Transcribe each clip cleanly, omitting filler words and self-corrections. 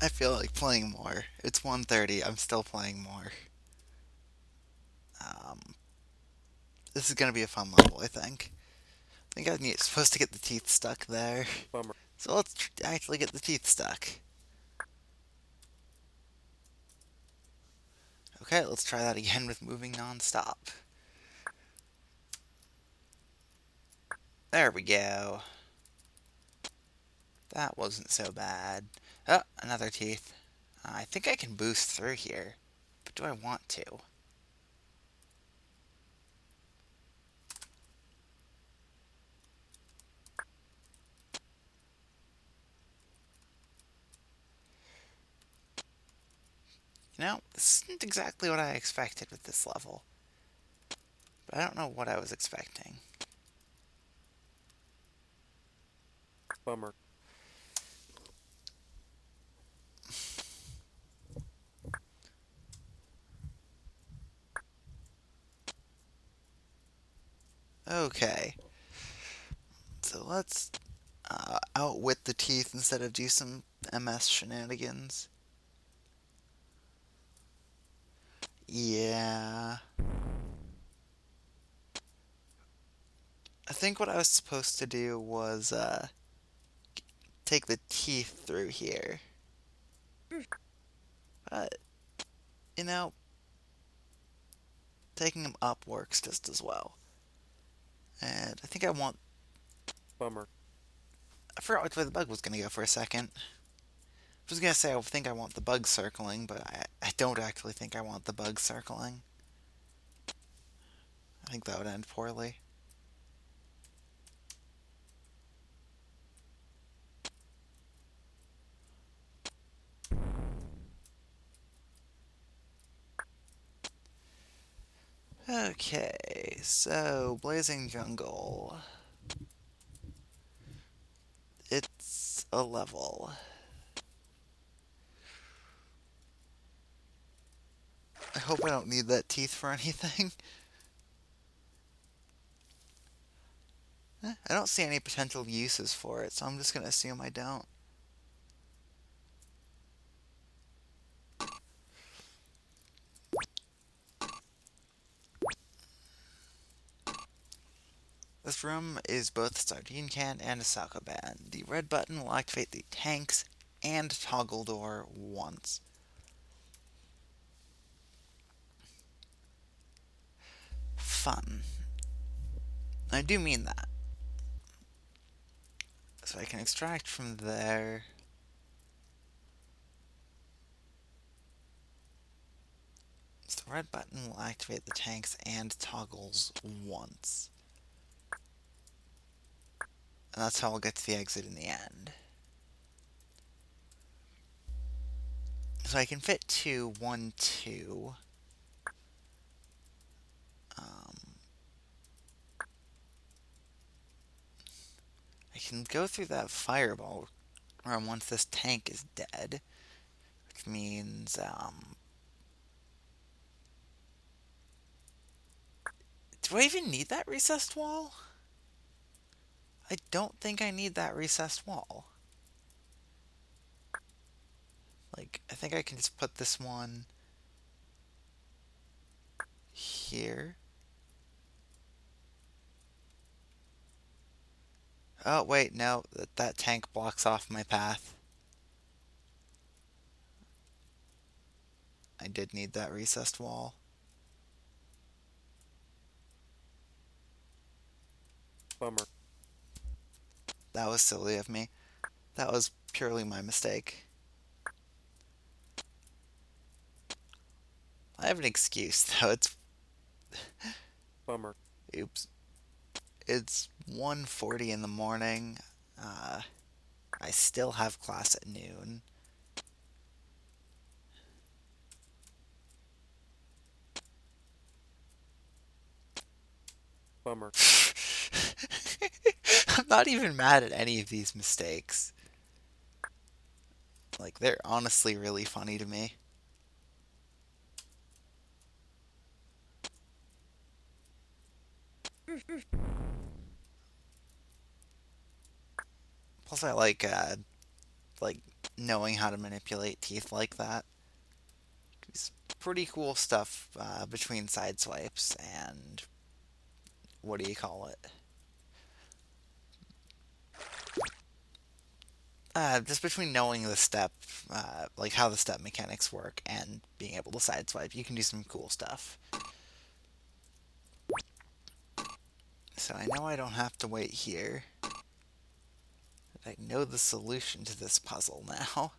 I feel like playing more. It's 1:30. I'm still playing more. Um, this is gonna be a fun level, I think. I think I'm supposed to get the teeth stuck there. Bummer. So let's actually get the teeth stuck. Okay, let's try that again with moving non-stop. There we go. That wasn't so bad. Oh, another teeth. I think I can boost through here. But do I want to? You know, this isn't exactly what I expected with this level. But I don't know what I was expecting. Bummer. Okay. So let's outwit the teeth instead of do some MS shenanigans. Yeah. I think what I was supposed to do was take the teeth through here. But, you know, taking them up works just as well. And I think I want. Bummer. I forgot which way the bug was going to go for a second. I was going to say I think I want the bug circling, but I don't actually think I want the bug circling. I think that would end poorly. Okay, so Blazing Jungle. It's a level. I hope I don't need that teeth for anything. I don't see any potential uses for it, so I'm just going to assume I don't. This room is both a sardine can and a soccer band. The red button will activate the tanks and toggle door once. Fun. I do mean that. So I can extract from there. So the red button will activate the tanks and toggles once. And that's how I'll get to the exit in the end. So I can fit 2, 1, 2. Um, I can go through that fireball room once this tank is dead. Which means, do I even need that recessed wall? I don't think I need that recessed wall. Like, I think I can just put this one here. Oh, wait, no, that tank blocks off my path. I did need that recessed wall. Bummer. That was silly of me. That was purely my mistake. I have an excuse, though. It's. Bummer. Oops. It's 1:40 in the morning. Uh, I still have class at noon. Bummer. I'm not even mad at any of these mistakes. Like, they're honestly really funny to me. Plus, I like knowing how to manipulate teeth like that. It's pretty cool stuff between side swipes and what do you call it? Just between knowing the step, like how the step mechanics work, and being able to sideswipe, you can do some cool stuff. So I know I don't have to wait here. I know the solution to this puzzle now.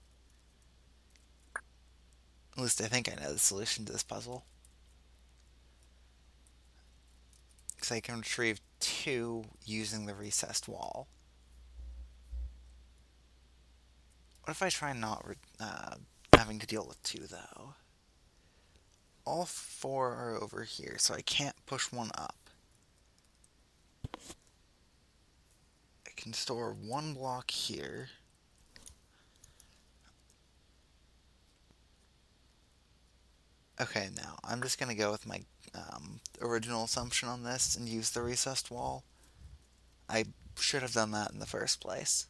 At least I think I know the solution to this puzzle. Because I can retrieve 2 using the recessed wall. What if I try not having to deal with 2, though? All 4 are over here, so I can't push 1 up. I can store 1 block here. Okay, now I'm just going to go with my original assumption on this and use the recessed wall. I should have done that in the first place.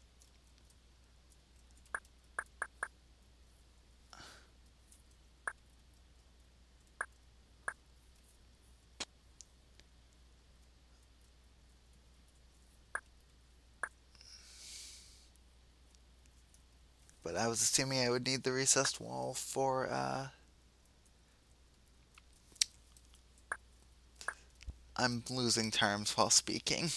But I was assuming I would need the recessed wall for, I'm losing terms while speaking.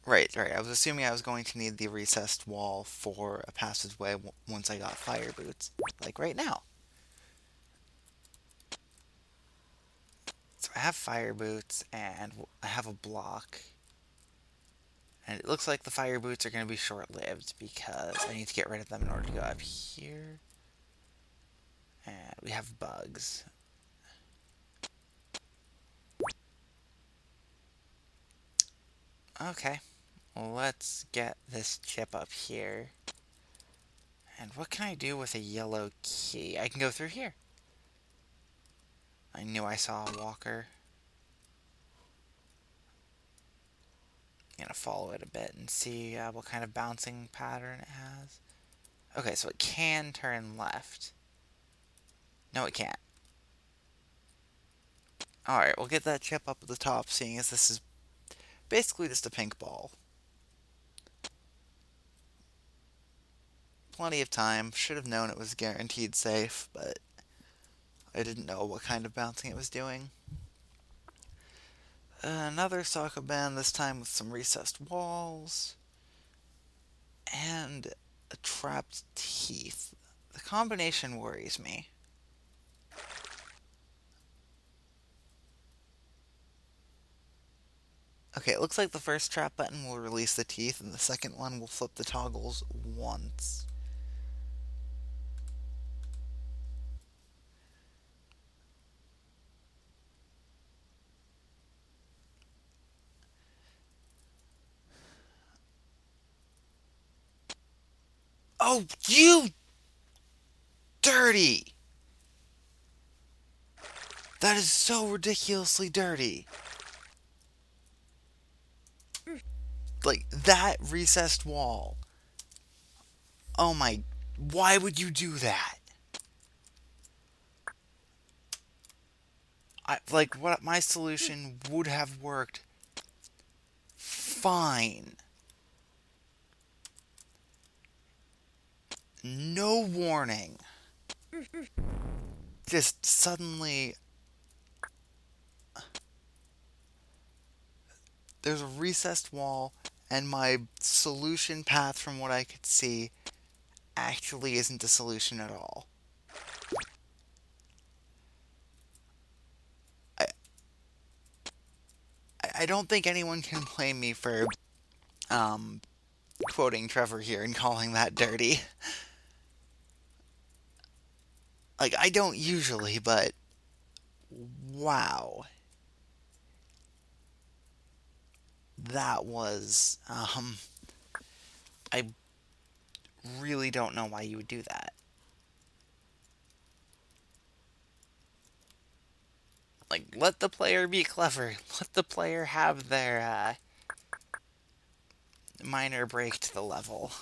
Right. I was assuming I was going to need the recessed wall for a passageway once I got fire boots. Like right now. So I have fire boots, and I have a block. And it looks like the fire boots are going to be short-lived because I need to get rid of them in order to go up here. And we have bugs. Okay, well, let's get this chip up here. And what can I do with a yellow key? I can go through here. I knew I saw a walker. I'm gonna follow it a bit and see what kind of bouncing pattern it has. Okay, so it can turn left. No, it can't. Alright, we'll get that chip up at the top, seeing as this is basically just a pink ball. Plenty of time. Should have known it was guaranteed safe, but I didn't know what kind of bouncing it was doing. Another soccer band, this time with some recessed walls. And a trapped teeth. The combination worries me. Okay, it looks like the first trap button will release the teeth, and the second one will flip the toggles once. Oh, you dirty! That is so ridiculously dirty. Like, that recessed wall. Oh my, why would you do that? What my solution would have worked fine. No warning. Just suddenly, there's a recessed wall, and my solution path, from what I could see, actually isn't a solution at all. I, I don't think anyone can blame me for, quoting Trevor here and calling that dirty. Like, I don't usually, but wow. That was, I really don't know why you would do that. Like, let the player be clever. Let the player have their minor break to the level.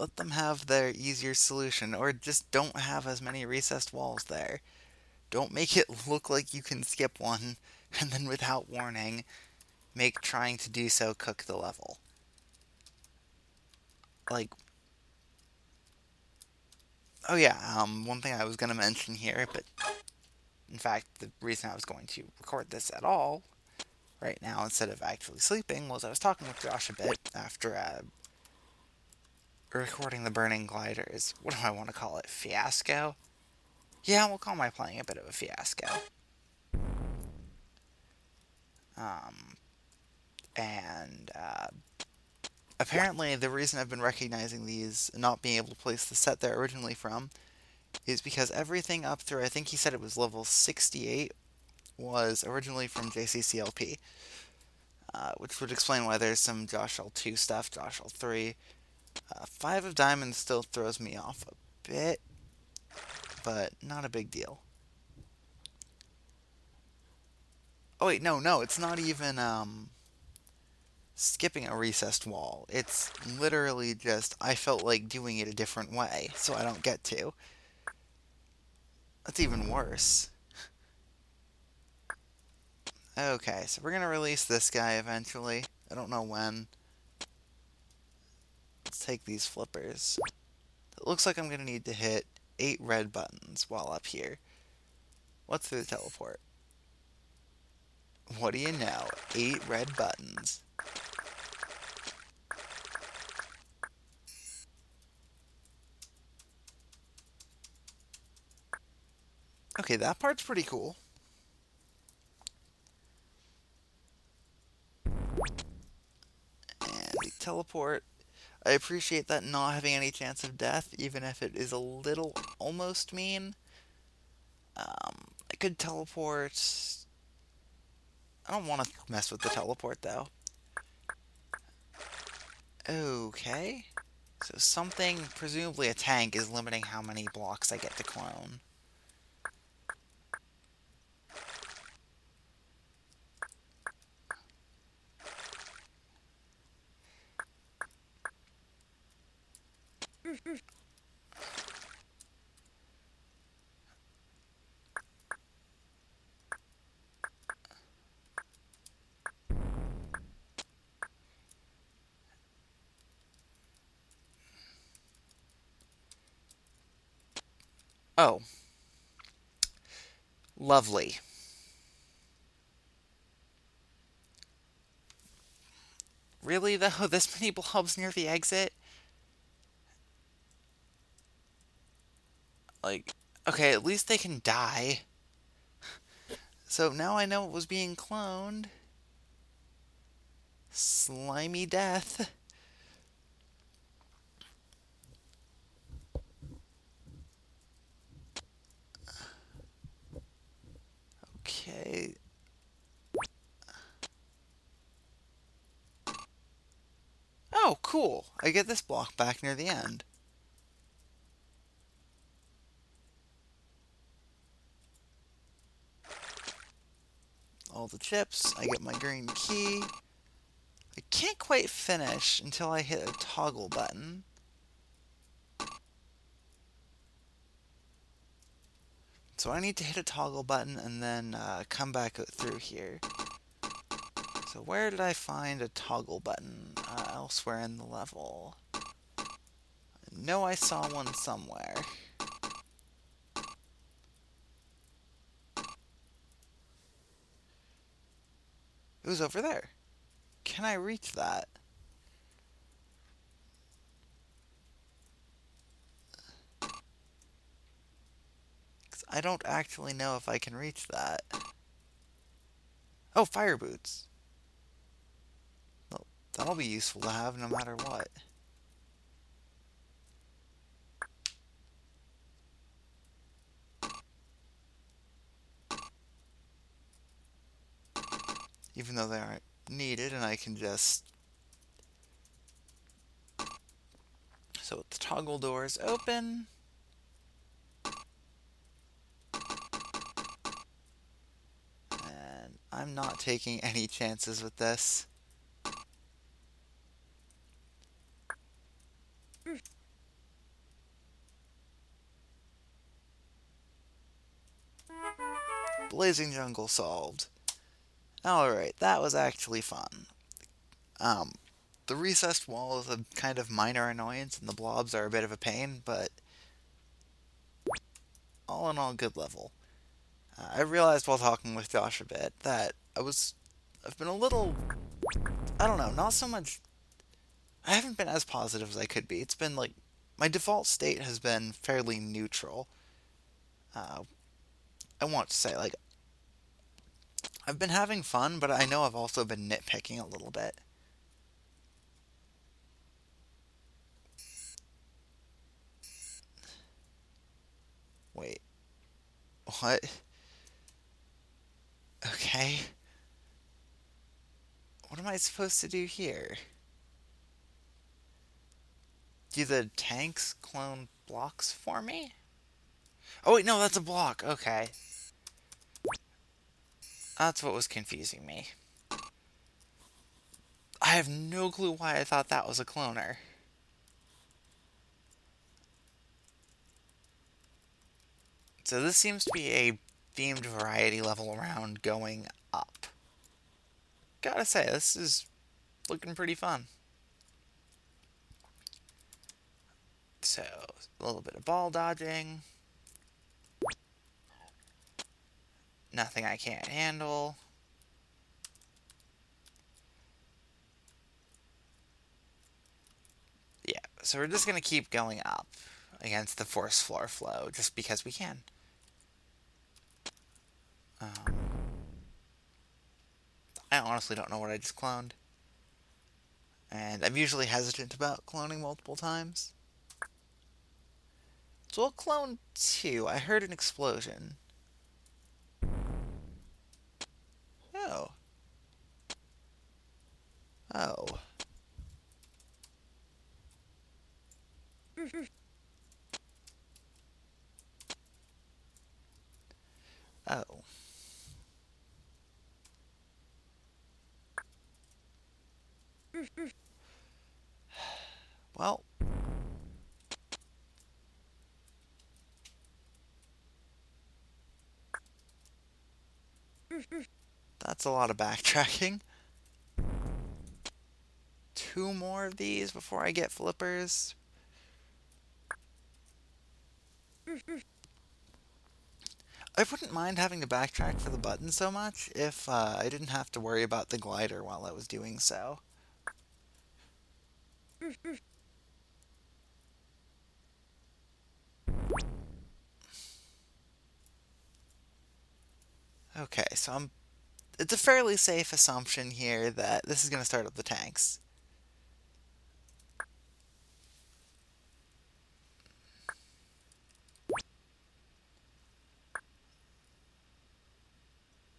Let them have their easier solution, or just don't have as many recessed walls there. Don't make it look like you can skip one, and then without warning, make trying to do so cook the level. Like, oh yeah, one thing I was going to mention here, but in fact, the reason I was going to record this at all right now instead of actually sleeping was I was talking with Josh a bit after recording the Burning Gliders. What do I want to call it? Fiasco? Yeah, we'll call my playing a bit of a fiasco. Um, and apparently the reason I've been recognizing these and not being able to place the set they're originally from is because everything up through, I think he said it was level 68, was originally from JCCLP, which would explain why there's some Josh L2 stuff, Josh L3. 5 of Diamonds still throws me off a bit, but not a big deal. Oh wait, no, it's not even skipping a recessed wall. It's literally just I felt like doing it a different way, so I don't get to. That's even worse. Okay, so we're gonna release this guy eventually. I don't know when. Let's take these flippers. It looks like I'm gonna need to hit 8 red buttons while up here. What's through the teleport? What do you know? 8 red buttons. Okay, that part's pretty cool. And we teleport. I appreciate that not having any chance of death, even if it is a little almost mean. I could teleport. I don't want to mess with the teleport, though. Okay. So something, presumably a tank, is limiting how many blocks I get to clone. Oh, lovely. Really, though? This many blobs near the exit? Like, okay, at least they can die. So now I know it was being cloned. Slimy death. Okay. Oh, cool. I get this block back near the end. All the chips. I get my green key. I can't quite finish until I hit a toggle button. So I need to hit a toggle button and then come back through here. So where did I find a toggle button elsewhere in the level? I know I saw one somewhere. It was over there. Can I reach that? I don't actually know if I can reach that. Oh, fire boots. Well, that'll be useful to have no matter what. Even though they aren't needed and I can just... So with the toggle doors open... And I'm not taking any chances with this. Blazing jungle solved. Alright, that was actually fun. Um, the recessed wall is a kind of minor annoyance, and the blobs are a bit of a pain, but all in all, good level. I realized while talking with Josh a bit that I've been a little, I don't know, not so much, I haven't been as positive as I could be. It's been like, my default state has been fairly neutral. Uh, I want to say, like, I've been having fun, but I know I've also been nitpicking a little bit. Wait, what? Okay. What am I supposed to do here? Do the tanks clone blocks for me? Oh wait, no, that's a block. Okay. That's what was confusing me. I have no clue why I thought that was a cloner. So this seems to be a themed variety level around going up. Gotta say, this is looking pretty fun. So, a little bit of ball dodging. Nothing I can't handle. Yeah, so we're just gonna keep going up against the force floor flow, just because we can. Um, I honestly don't know what I just cloned. And I'm usually hesitant about cloning multiple times. So we'll clone two. I heard an explosion. Oh. Oh. Oh. Well. That's a lot of backtracking. Two more of these before I get flippers. I wouldn't mind having to backtrack for the button so much if I didn't have to worry about the glider while I was doing so. Okay, so it's a fairly safe assumption here that this is going to start up the tanks.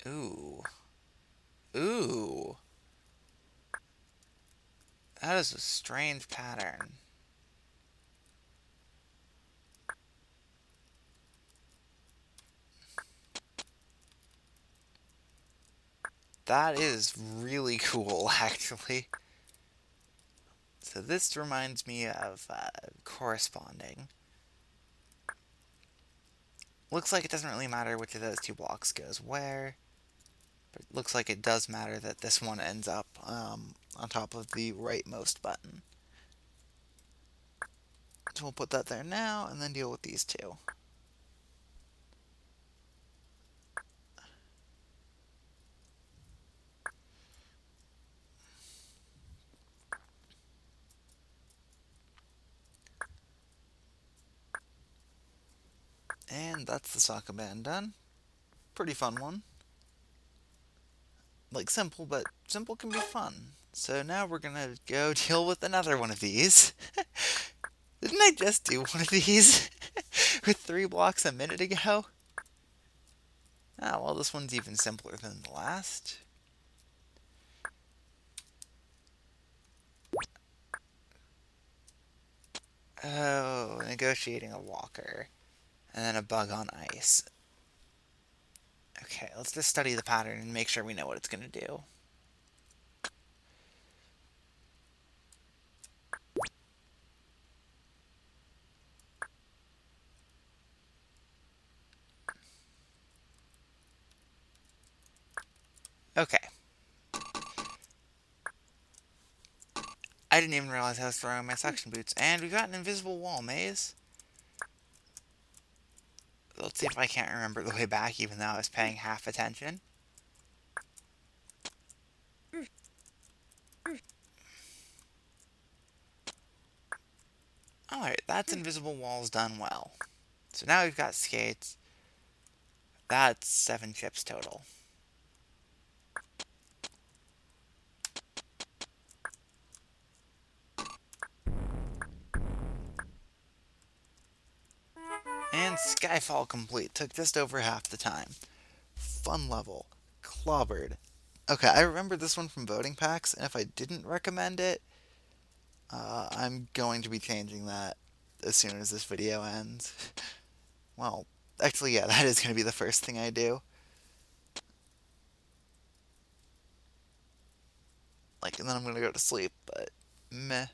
Ooh. Ooh. That is a strange pattern. That is really cool, actually. So this reminds me of corresponding. Looks like it doesn't really matter which of those two blocks goes where, but it looks like it does matter that this one ends up on top of the rightmost button. So we'll put that there now, and then deal with these two. And that's the soccer band done. Pretty fun one. Like, simple, but simple can be fun. So now we're gonna go deal with another one of these. Didn't I just do one of these with 3 blocks a minute ago? Ah, well, this one's even simpler than the last. Oh, negotiating a walker. And then a bug on ice. Okay, let's just study the pattern and make sure we know what it's going to do. Okay. I didn't even realize I was throwing my suction boots. And we got an invisible wall maze. Let's see if I can't remember the way back, even though I was paying half attention. Alright, that's invisible walls done well. So now we've got skates. That's 7 chips total. And Skyfall complete. Took just over half the time. Fun level. Clobbered. Okay, I remember this one from voting packs, and if I didn't recommend it, I'm going to be changing that as soon as this video ends. Well, actually, yeah, that is going to be the first thing I do. Like, and then I'm going to go to sleep, but meh.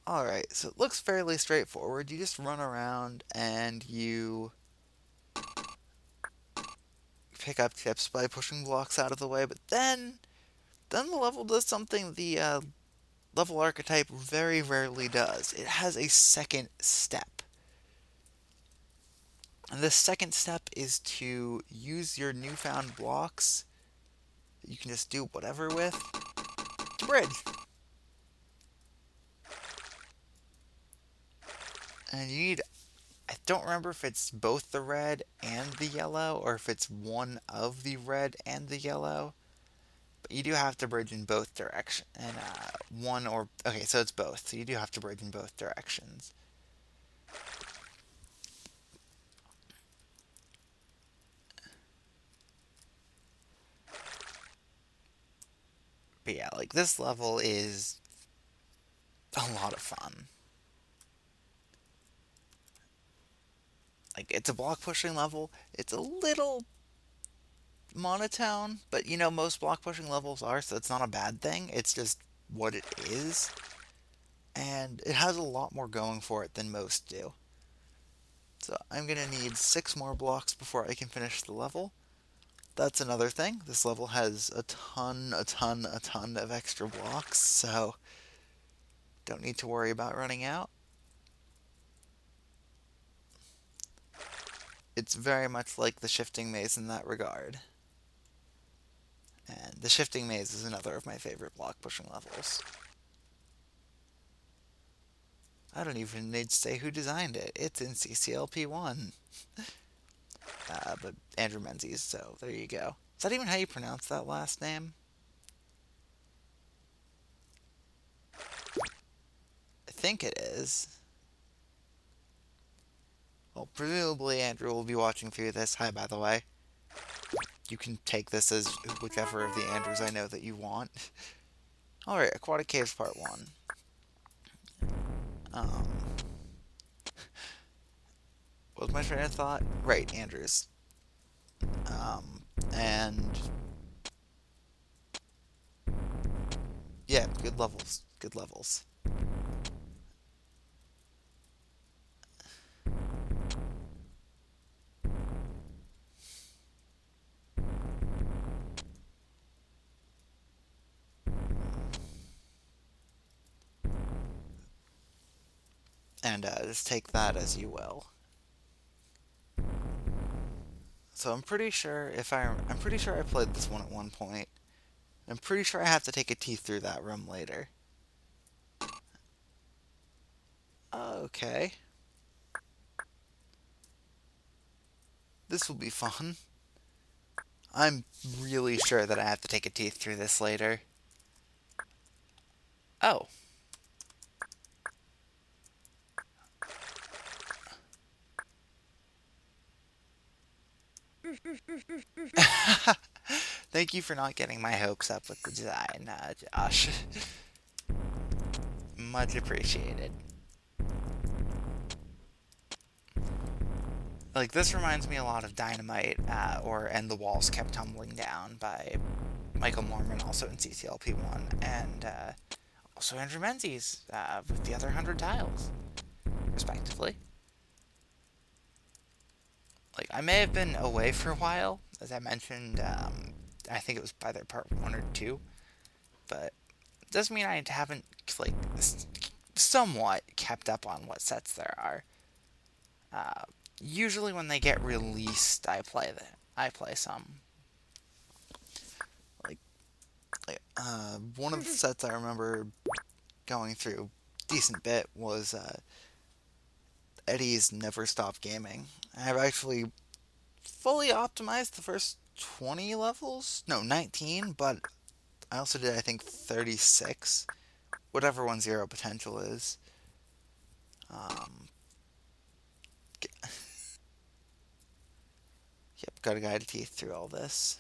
Alright, so it looks fairly straightforward. You just run around and you pick up chips by pushing blocks out of the way, but then the level does something the level archetype very rarely does. It has a second step. And the second step is to use your newfound blocks that you can just do whatever with to bridge. And you need, I don't remember if it's both the red and the yellow, or if it's one of the red and the yellow. But you do have to bridge in both directions. And one or, okay, so it's both. So you do have to bridge in both directions. But yeah, like this level is a lot of fun. Like, it's a block pushing level. It's a little monotone, but you know, most block pushing levels are, so it's not a bad thing. It's just what it is. And it has a lot more going for it than most do. So I'm going to need 6 more blocks before I can finish the level. That's another thing. This level has a ton of extra blocks, so don't need to worry about running out. It's very much like the shifting maze in that regard. And the shifting maze is another of my favorite block pushing levels. I don't even need to say who designed it. It's in CCLP1. But Andrew Menzies, so there you go. Is that even how you pronounce that last name? I think it is. Well, presumably Andrew will be watching through this. Hi, by the way. You can take this as whichever of the Andrews I know that you want. Alright, Aquatic Caves Part 1. Um, what was my train of thought? Right, Andrews. And yeah, good levels. Good levels. And just take that as you will. So I'm pretty sure I'm pretty sure I played this one at one point. I'm pretty sure I have to take a teeth through that room later. Okay. This will be fun. I'm really sure that I have to take a teeth through this later. Oh. Thank you for not getting my hopes up with the design, Josh. Much appreciated. Like, this reminds me a lot of Dynamite, or And the Walls Kept Tumbling Down by Michael Norman, also in CCLP1, and also Andrew Menzies with the other 100 tiles, respectively. Like, I may have been away for a while, as I mentioned. I think it was either part 1 or 2, but it does mean I haven't, like, somewhat kept up on what sets there are. Uh, Usually when they get released, I play some. Like, one of the sets I remember going through decent bit was Eddie's Never Stop Gaming. I've actually fully optimized the first 20 levels. No, 19, but I also did, I think, 36. Whatever one Zero Potential is. Um, yep, gotta guide a teeth through all this.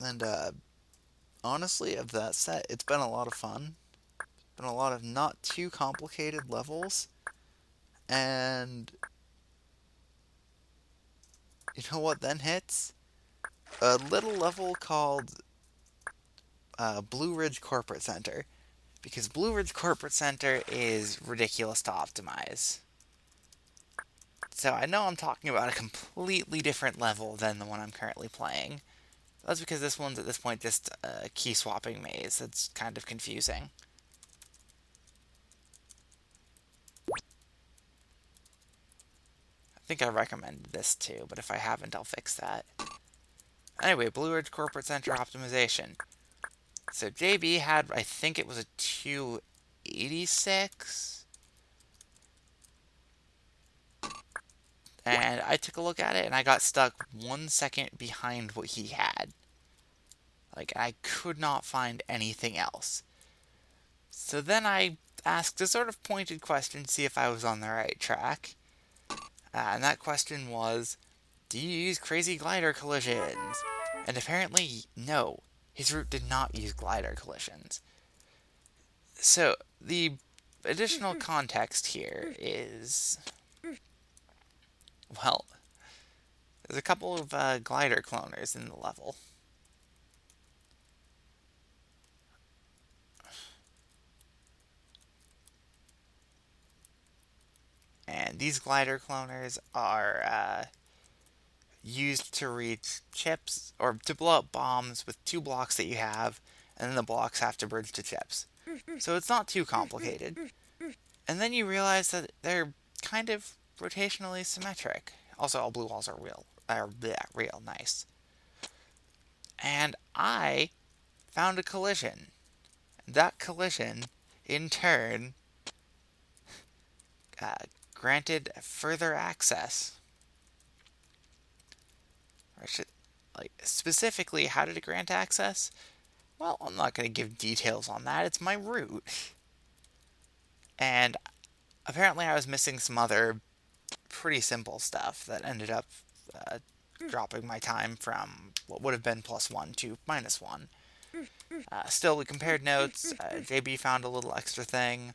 And honestly, of that set, it's been a lot of fun. Been a lot of not too complicated levels. And you know what then hits? A little level called Blue Ridge Corporate Center. Because Blue Ridge Corporate Center is ridiculous to optimize. So I know I'm talking about a completely different level than the one I'm currently playing. That's because this one's at this point just a key swapping maze. It's kind of confusing. I think I recommended this too, but if I haven't, I'll fix that. Anyway, Blue Ridge Corporate Center optimization. So JB had, I think it was a 286. And I took a look at it and I got stuck 1 second behind what he had. Like, I could not find anything else. So then I asked a sort of pointed question to see if I was on the right track. And that question was, do you use crazy glider collisions? And apparently, no. His route did not use glider collisions. So, the additional context here is, well, there's a couple of glider cloners in the level. And these glider cloners are used to reach chips, or to blow up bombs with 2 blocks that you have, and then the blocks have to bridge to chips. So it's not too complicated. And then you realize that they're kind of rotationally symmetric. Also, all blue walls are real. Are bleh, real nice. And I found a collision. That collision, in turn, uh, granted further access. Or should, like, specifically, how did it grant access? Well, I'm not going to give details on that. It's my route. And apparently, I was missing some other pretty simple stuff that ended up uh, dropping my time from what would have been +1 to -1. Still, we compared notes. JB found a little extra thing.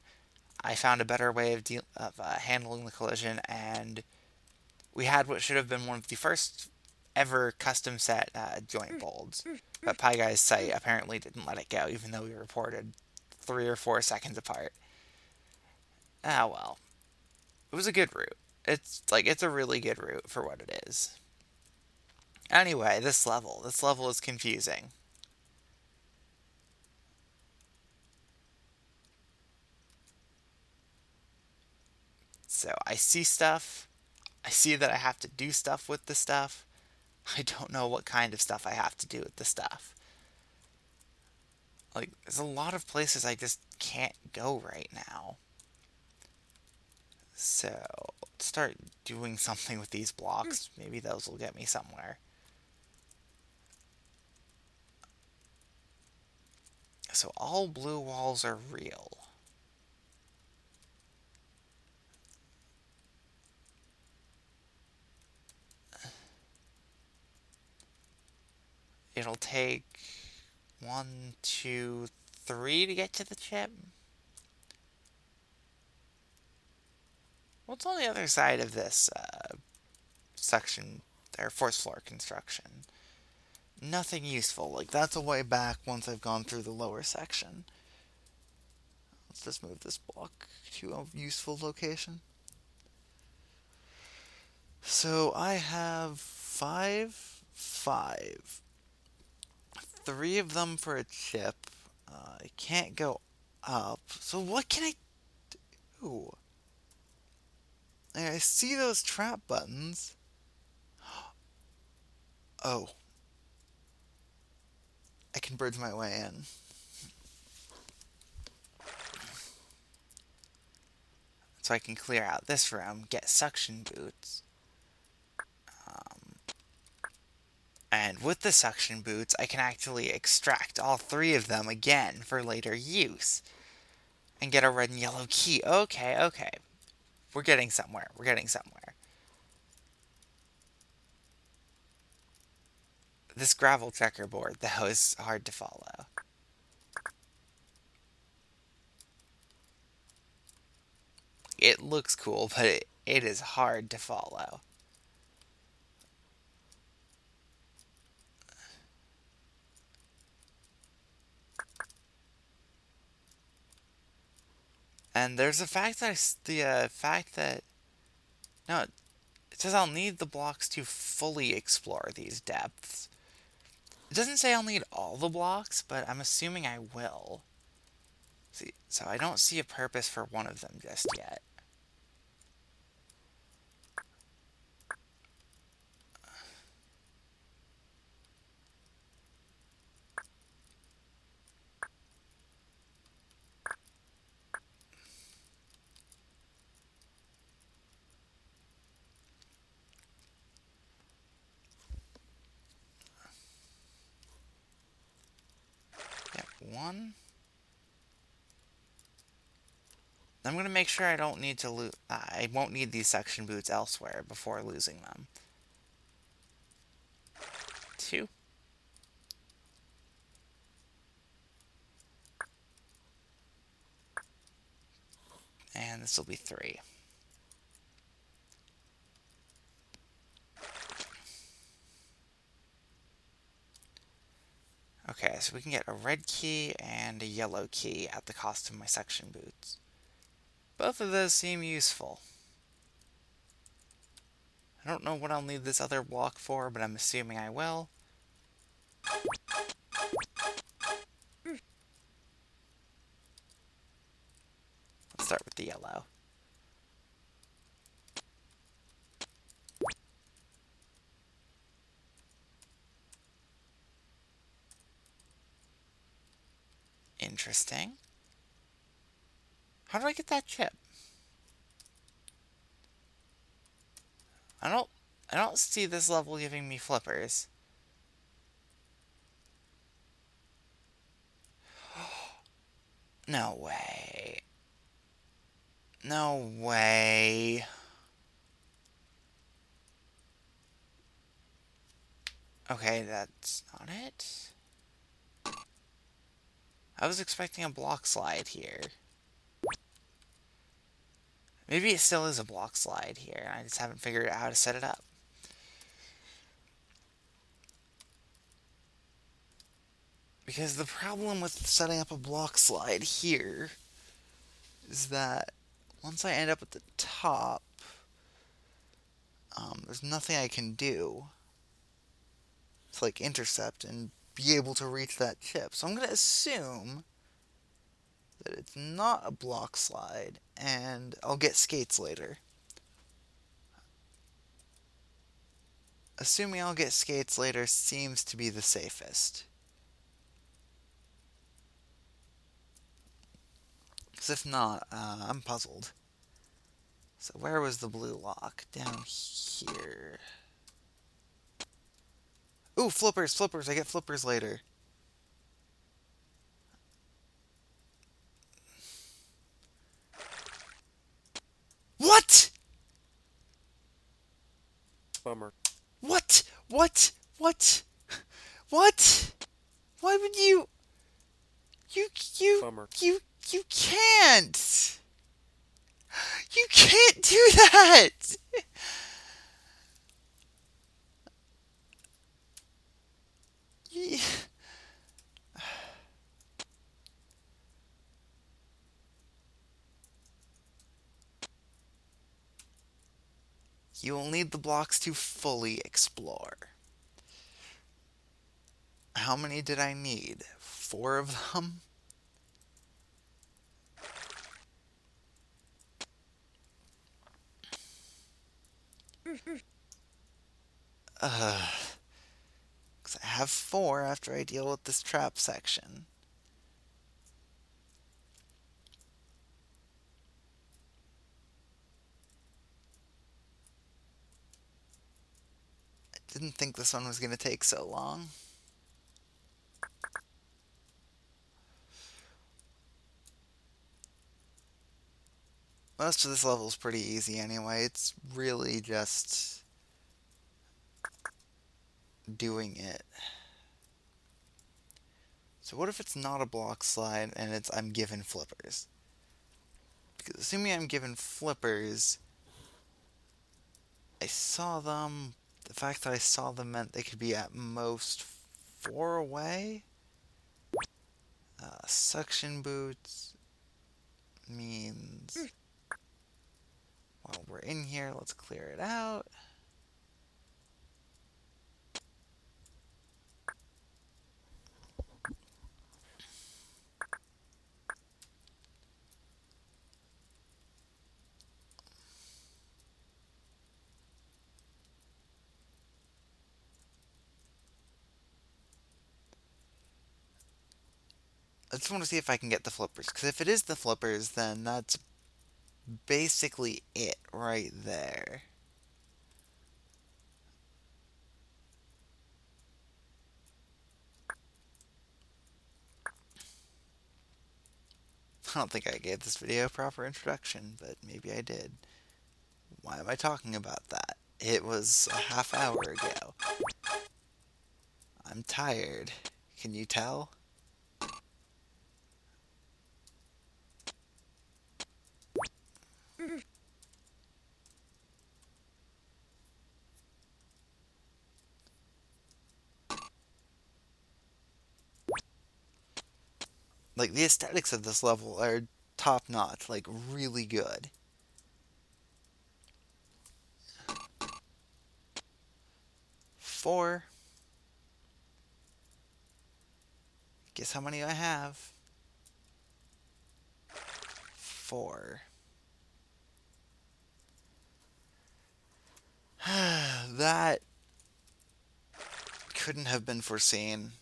I found a better way of handling the collision, and we had what should have been one of the first ever custom set joint bolts. But Guy's site apparently didn't let it go, even though we reported 3 or 4 seconds apart. Ah, well. It was a good route. It's a really good route for what it is. Anyway, this level. This level is confusing. So I see stuff. I see that I have to do stuff with the stuff. I don't know what kind of stuff I have to do with the stuff. Like, there's a lot of places I just can't go right now. So, let's start doing something with these blocks. Maybe those will get me somewhere. So, all blue walls are real. It'll take 1, 2, 3 to get to the chip. What's on the other side of this section, or fourth floor construction. Nothing useful. Like, that's a way back once I've gone through the lower section. Let's just move this block to a useful location. So I have five. Three of them for a chip. I can't go up. So what can I do? I see those trap buttons. Oh, I can bridge my way in. So I can clear out this room, get suction boots. And with the suction boots, I can actually extract all three of them again for later use. And get a red and yellow key. Okay. We're getting somewhere. This gravel checkerboard, though, is hard to follow. It looks cool, but it is hard to follow. And there's the fact that no, it says I'll need the blocks to fully explore these depths. It doesn't say I'll need all the blocks, but I'm assuming I will. See, so I don't see a purpose for one of them just yet. Yep, one. I'm gonna make sure I don't need to lose. I won't need these suction boots elsewhere before losing them. Two. And this will be three. Okay, so we can get a red key and a yellow key at the cost of my suction boots. Both of those seem useful. I don't know what I'll need this other block for, but I'm assuming I will. Let's start with the yellow. Interesting. How do I get that chip? I don't see this level giving me flippers. No way. No way. Okay, that's not it. I was expecting a block slide here. Maybe it still is a block slide here, and I just haven't figured out how to set it up. Because the problem with setting up a block slide here is that once I end up at the top, there's nothing I can do to like intercept and be able to reach that chip. So I'm going to assume that it's not a block slide, and I'll get skates later. Assuming I'll get skates later seems to be the safest. Because if not, I'm puzzled. So where was the blue lock? Down here. Ooh, flippers. I get flippers later. What? Bummer. What? What? Why would you... Bummer. You can't! You can't do that! Yeah. You will need the blocks to fully explore. How many did I need? 4 of them? Ugh. 'Cause I have 4 after I deal with this trap section. I didn't think this one was going to take so long. Most of this level is pretty easy anyway. It's really just doing it. So what if it's not a block slide and it's I'm given flippers? Because assuming I'm given flippers, I saw them. The fact that I saw them meant they could be at most 4 away. Suction boots means while we're in here, let's clear it out. I just want to see if I can get the flippers, because if it is the flippers, then that's basically it right there. I don't think I gave this video a proper introduction, but maybe I did. Why am I talking about that? It was a half hour ago. I'm tired. Can you tell? Like, the aesthetics of this level are top notch, like, really good. Four. Guess how many I have? 4. That couldn't have been foreseen.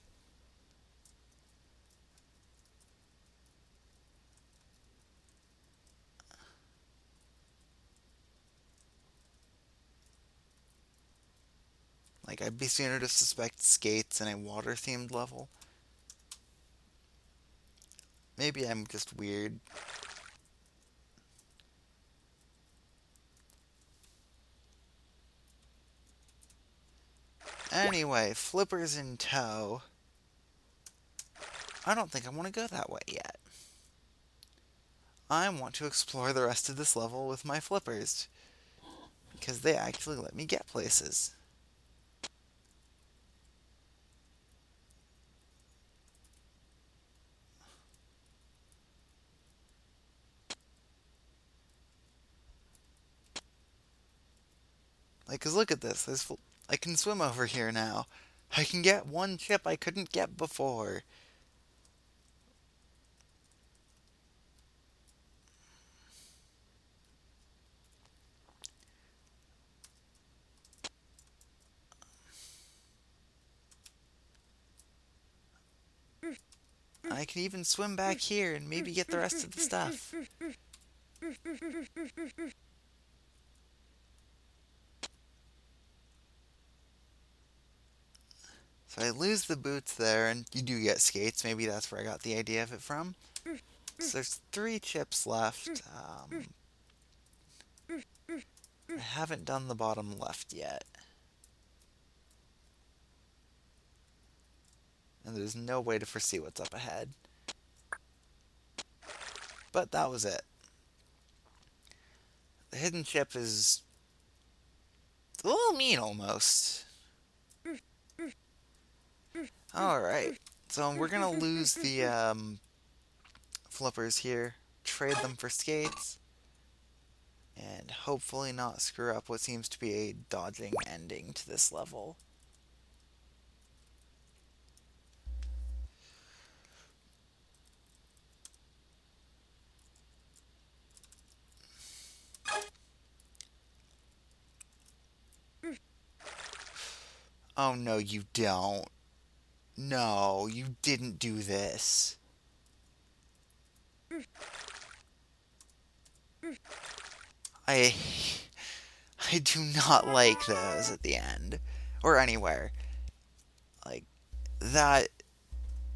Like, I'd be sooner to suspect skates in a water-themed level. Maybe I'm just weird. Anyway, flippers in tow. I don't think I want to go that way yet. I want to explore the rest of this level with my flippers, because they actually let me get places. Like, 'cause look at this. I can swim over here now. I can get one chip I couldn't get before. I can even swim back here and maybe get the rest of the stuff. So I lose the boots there, and you do get skates. Maybe that's where I got the idea of it from. So there's 3 chips left. I haven't done the bottom left yet. And there's no way to foresee what's up ahead. But that was it. The hidden chip is a little mean almost. Alright, so we're gonna lose the flippers here, trade them for skates, and hopefully not screw up what seems to be a dodging ending to this level. Oh no, you don't. No, you didn't do this. I I do not like those at the end or anywhere. Like that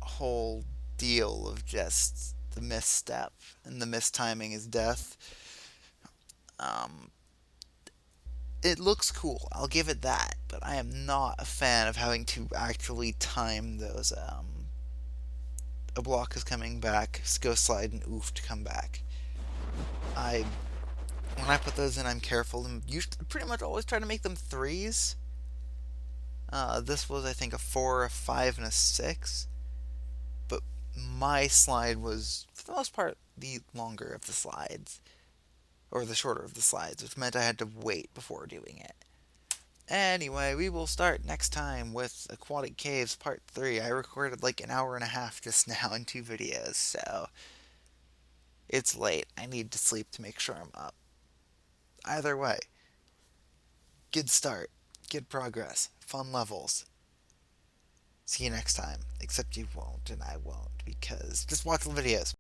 whole deal of just the misstep and the mistiming is death. Um, it looks cool. I'll give it that, but I am not a fan of having to actually time those. A block is coming back, go slide and oof to come back. I When I put those in, I'm careful and usually pretty much always try to make them threes. This was, I think, a 4, a 5, and a 6. But my slide was, for the most part, the longer of the slides, or the shorter of the slides, which meant I had to wait before doing it. Anyway, we will start next time with Aquatic Caves Part 3. I recorded like an hour and a half just now in 2 videos, so it's late. I need to sleep to make sure I'm up. Either way, good start, good progress, fun levels. See you next time. Except you won't, and I won't, because just watch the videos.